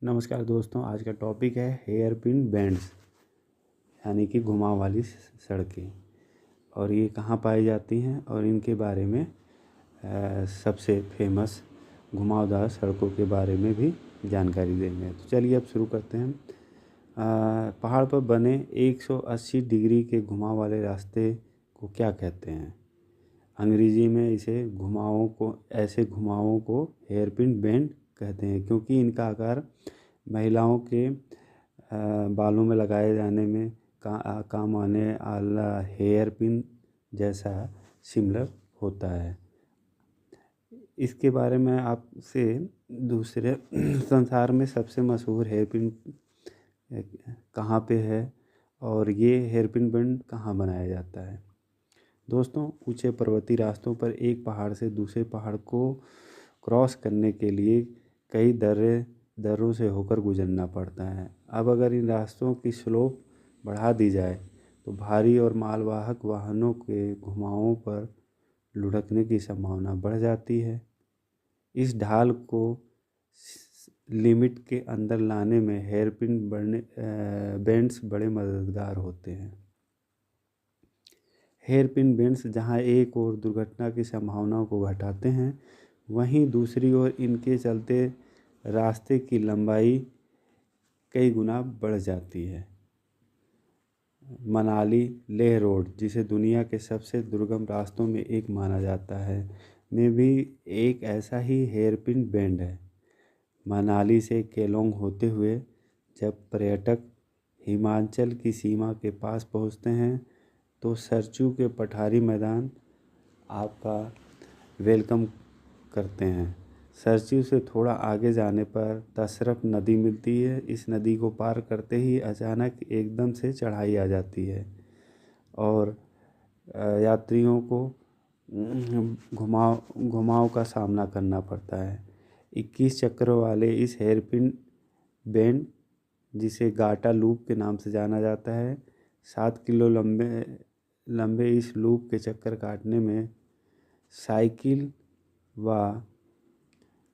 नमस्कार दोस्तों, आज का टॉपिक है हेयर पिन बैंड्स यानी कि घुमाव वाली सड़कें। और ये कहाँ पाई जाती हैं और इनके बारे में सबसे फेमस घुमावदार सड़कों के बारे में भी जानकारी देंगे। तो चलिए अब शुरू करते हैं। पहाड़ पर बने 180 डिग्री के घुमाव वाले रास्ते को क्या कहते हैं? अंग्रेजी में ऐसे घुमावों को हेयर पिन बैंड कहते हैं, क्योंकि इनका आकार महिलाओं के बालों में लगाए जाने में काम आने वाला हेयर पिन जैसा सिमिलर होता है। इसके बारे में आपसे दूसरे संसार में सबसे मशहूर हेयर पिन कहाँ पे है और ये हेयर पिन बैंड कहाँ बनाया जाता है? दोस्तों, ऊंचे पर्वतीय रास्तों पर एक पहाड़ से दूसरे पहाड़ को क्रॉस करने के लिए कई दर्रों से होकर गुजरना पड़ता है। अब अगर इन रास्तों की स्लोप बढ़ा दी जाए तो भारी और मालवाहक वाहनों के घुमावों पर लुढ़कने की संभावना बढ़ जाती है। इस ढाल को लिमिट के अंदर लाने में हेयर पिन बैंड्स बड़े मददगार होते हैं। हेयर पिन बैंड्स जहां एक ओर दुर्घटना की संभावनाओं को घटाते हैं, वहीं दूसरी ओर इनके चलते रास्ते की लंबाई कई गुना बढ़ जाती है। मनाली लेह रोड, जिसे दुनिया के सबसे दुर्गम रास्तों में एक माना जाता है, में भी एक ऐसा ही हेयर पिन बैंड है। मनाली से केलोंग होते हुए जब पर्यटक हिमाचल की सीमा के पास पहुंचते हैं तो सरचू के पठारी मैदान आपका वेलकम करते हैं। सरचू से थोड़ा आगे जाने पर तसरफ नदी मिलती है। इस नदी को पार करते ही अचानक एकदम से चढ़ाई आ जाती है और यात्रियों को घुमाव का सामना करना पड़ता है। 21 चक्रों वाले इस हेयर पिन बैंड, जिसे गाटा लूप के नाम से जाना जाता है, 7 किलो लंबे इस लूप के चक्कर काटने में साइकिल व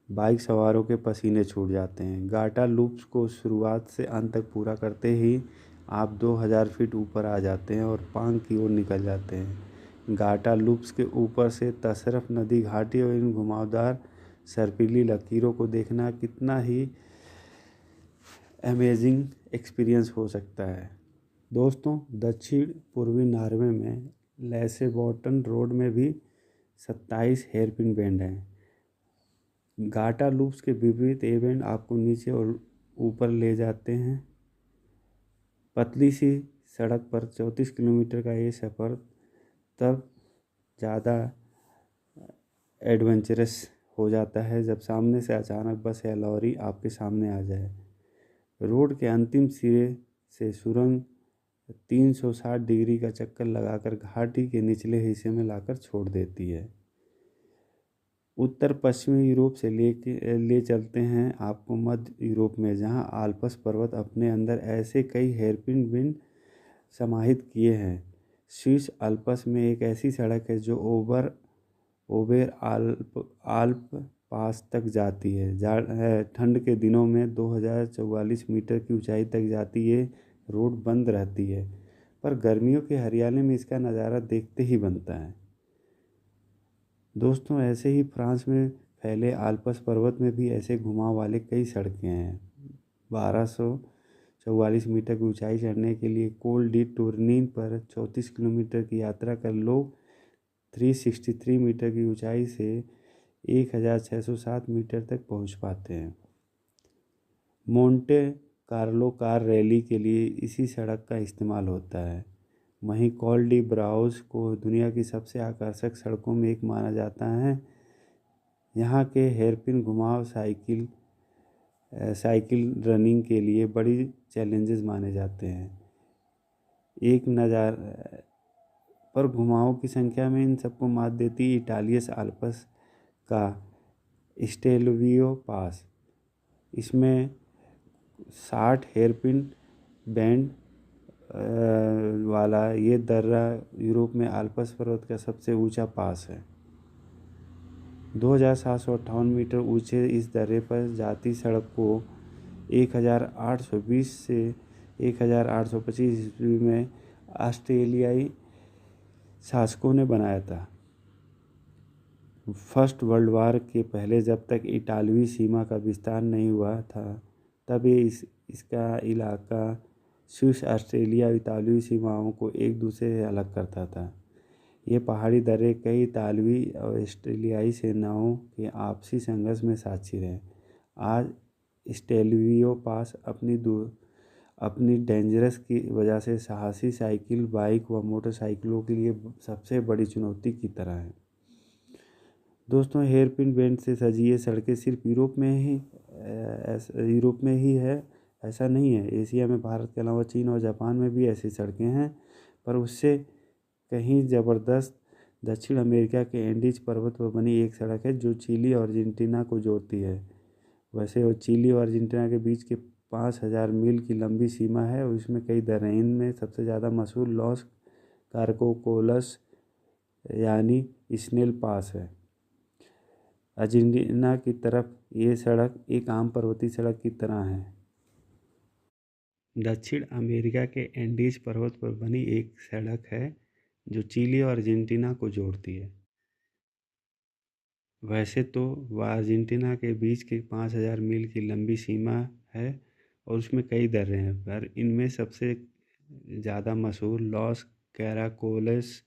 बाइक सवारों के पसीने छूट जाते हैं। गाटा लूप्स को शुरुआत से अंत तक पूरा करते ही आप 2000 फीट ऊपर आ जाते हैं और पांग की ओर निकल जाते हैं। गाटा लूप्स के ऊपर से तसरफ नदी घाटी और इन घुमावदार सर्पीली लकीरों को देखना कितना ही अमेजिंग एक्सपीरियंस हो सकता है। दोस्तों, दक्षिण पूर्वी नॉर्वे में लेसेबोटन रोड में भी 27 हेयर पिन बैंड हैं। गाटा लूप्स के विपरीत ये बैंड आपको नीचे और ऊपर ले जाते हैं। पतली सी सड़क पर 34 किलोमीटर का ये सफ़र तब ज़्यादा एडवेंचरस हो जाता है जब सामने से अचानक बस या लॉरी आपके सामने आ जाए। रोड के अंतिम सिरे से सुरंग 360 डिग्री का चक्कर लगाकर घाटी के निचले हिस्से में लाकर छोड़ देती है। उत्तर पश्चिमी यूरोप से ले चलते हैं आपको मध्य यूरोप में, जहां आल्प्स पर्वत अपने अंदर ऐसे कई हेयरपिन बैंड समाहित किए हैं। स्विस अल्प्स में एक ऐसी सड़क है जो ओबेर आल्प पास तक जाती है। ठंड के दिनों में 2044 मीटर की ऊंचाई तक जाती है। रोड बंद रहती है, पर गर्मियों के हरियाली में इसका नज़ारा देखते ही बनता है। दोस्तों, ऐसे ही फ्रांस में फैले आल्प्स पर्वत में भी ऐसे घुमाव वाले कई सड़कें हैं। 1244 मीटर की ऊंचाई चढ़ने के लिए कोल डी टूर्नीन पर 34 किलोमीटर की यात्रा कर लोग 363 मीटर की ऊंचाई से 1607 मीटर तक पहुंच पाते हैं। मोंटे कार्लो कार रैली के लिए इसी सड़क का इस्तेमाल होता है। वहीं कॉल डी ब्राउज को दुनिया की सबसे आकर्षक सड़कों में एक माना जाता है। यहाँ के हेयरपिन घुमाव साइकिल रनिंग के लिए बड़ी चैलेंजेस माने जाते हैं। एक नज़ार पर घुमावों की संख्या में इन सबको मात देती इटालियस आल्प्स का स्टेलवियो पास। इसमें 60 हेयरपिन बैंड वाला ये दर्रा यूरोप में आल्प्स पर्वत का सबसे ऊंचा पास है। 2758 मीटर ऊंचे इस दर्रे पर जाती सड़क को 1820 से 1825 ईस्वी में ऑस्ट्रेलियाई शासकों ने बनाया था। फर्स्ट वर्ल्ड वार के पहले जब तक इटालवी सीमा का विस्तार नहीं हुआ था, तब ये इसका इलाका स्विस, ऑस्ट्रेलिया इतालवी सीमाओं को एक दूसरे से अलग करता था। ये पहाड़ी दर्रे कई इतालवी और ऑस्ट्रेलियाई सेनाओं के आपसी संघर्ष में साक्षी रहे। आज स्टेलवियो पास अपनी डेंजरस की वजह से साहसी साइकिल, बाइक व मोटरसाइकिलों के लिए सबसे बड़ी चुनौती की तरह है। दोस्तों, हेयरपिन बेंड से सजी ये सड़कें सिर्फ यूरोप में ही है ऐसा नहीं है। एशिया में भारत के अलावा चीन और जापान में भी ऐसी सड़कें हैं, पर उससे कहीं ज़बरदस्त दक्षिण अमेरिका के एंडीज पर्वत पर बनी एक सड़क है जो चिली और अर्जेंटीना को जोड़ती है। वैसे वो चिली और अर्जेंटीना के बीच के 5000 मील की लंबी सीमा है और इसमें कई दर्रे हैं। इनमें सबसे ज़्यादा मशहूर लॉस कार्कोकोलस यानी स्नेल पास है। अर्जेंटीना की तरफ ये सड़क एक आम पर्वतीय सड़क की तरह है। दक्षिण अमेरिका के एंडीज पर्वत पर बनी एक सड़क है जो चिली और अर्जेंटीना को जोड़ती है। वैसे तो वह अर्जेंटीना के बीच की 5000 मील की लंबी सीमा है और उसमें कई दर्रे हैं, पर इनमें सबसे ज़्यादा मशहूर लॉस कैराकोलस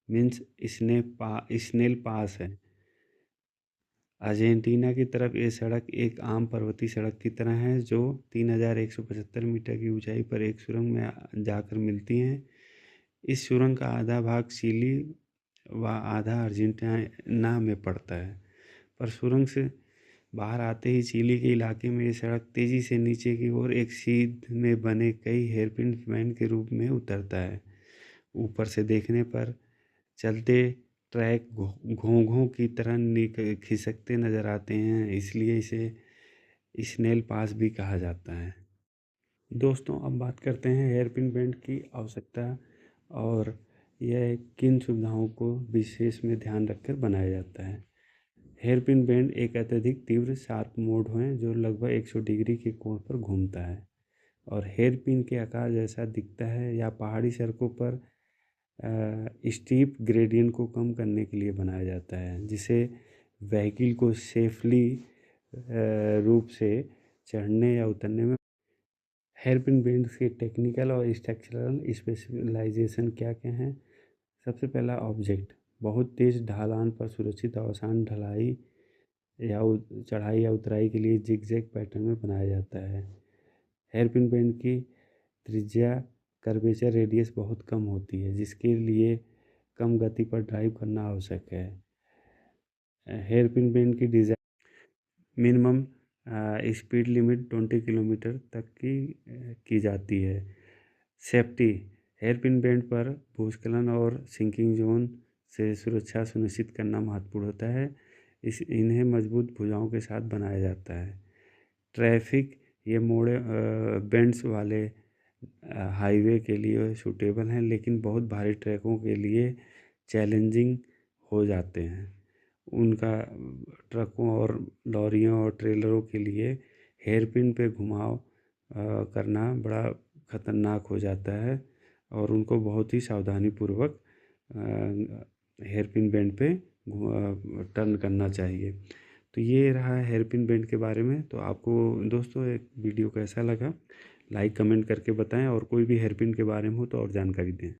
मीन्स स्नेल पास है। अर्जेंटीना की तरफ ये सड़क एक आम पर्वतीय सड़क की तरह है जो 3175 मीटर की ऊंचाई पर एक सुरंग में जाकर मिलती हैं। इस सुरंग का आधा भाग चिली व आधा अर्जेंटीना में पड़ता है, पर सुरंग से बाहर आते ही चिली के इलाके में ये सड़क तेज़ी से नीचे की ओर एक सीध में बने कई हेयरपिन बैंड के रूप में उतरता है। ऊपर से देखने पर चलते ट्रैक घोंघों की तरह खिसकते नज़र आते हैं, इसलिए इसे स्नेल पास भी कहा जाता है। दोस्तों, अब बात करते हैं हेयरपिन बैंड की आवश्यकता और यह किन सुविधाओं को विशेष में ध्यान रखकर बनाया जाता है। हेयरपिन बैंड एक अत्यधिक तीव्र शार्प मोड है जो लगभग 100 डिग्री के कोण पर घूमता है और हेयरपिन के आकार जैसा दिखता है। या पहाड़ी सड़कों पर स्टीप ग्रेडियंट को कम करने के लिए बनाया जाता है, जिसे व्हीकल को सेफली रूप से चढ़ने या उतरने में। हेयरपिन बैंड्स के टेक्निकल और स्ट्रक्चरल स्पेशलाइजेशन क्या क्या हैं। सबसे पहला, ऑब्जेक्ट बहुत तेज़ ढलान पर सुरक्षित और आसान ढलाई या चढ़ाई या उतराई के लिए जिगजैग पैटर्न में बनाया जाता है। हेयरपिन बैंड की त्रिज्या कर्वेचर रेडियस बहुत कम होती है, जिसके लिए कम गति पर ड्राइव करना आवश्यक है। हेयरपिन बैंड की design minimum speed limit 20 kilometre तक की जाती है। सेफ्टी, हेयरपिन बैंड पर भूस्खलन और सिंकिंग जोन से सुरक्षा सुनिश्चित करना महत्वपूर्ण होता है। इन्हें मजबूत भुजाओं के साथ बनाया जाता है। ट्रैफिक, ये मोड़े बेंड्स वाले हाईवे के लिए सूटेबल हैं, लेकिन बहुत भारी ट्रकों के लिए चैलेंजिंग हो जाते हैं। उनका ट्रकों और लॉरियों और ट्रेलरों के लिए हेयरपिन पे घुमाव करना बड़ा ख़तरनाक हो जाता है और उनको बहुत ही सावधानीपूर्वक हेयरपिन बैंड पे टर्न करना चाहिए। तो ये रहा हेयरपिन बैंड के बारे में। तो आपको दोस्तों एक वीडियो कैसा लगा, लाइक कमेंट करके बताएं और कोई भी हेयरपिन के बारे में हो तो और जानकारी दें।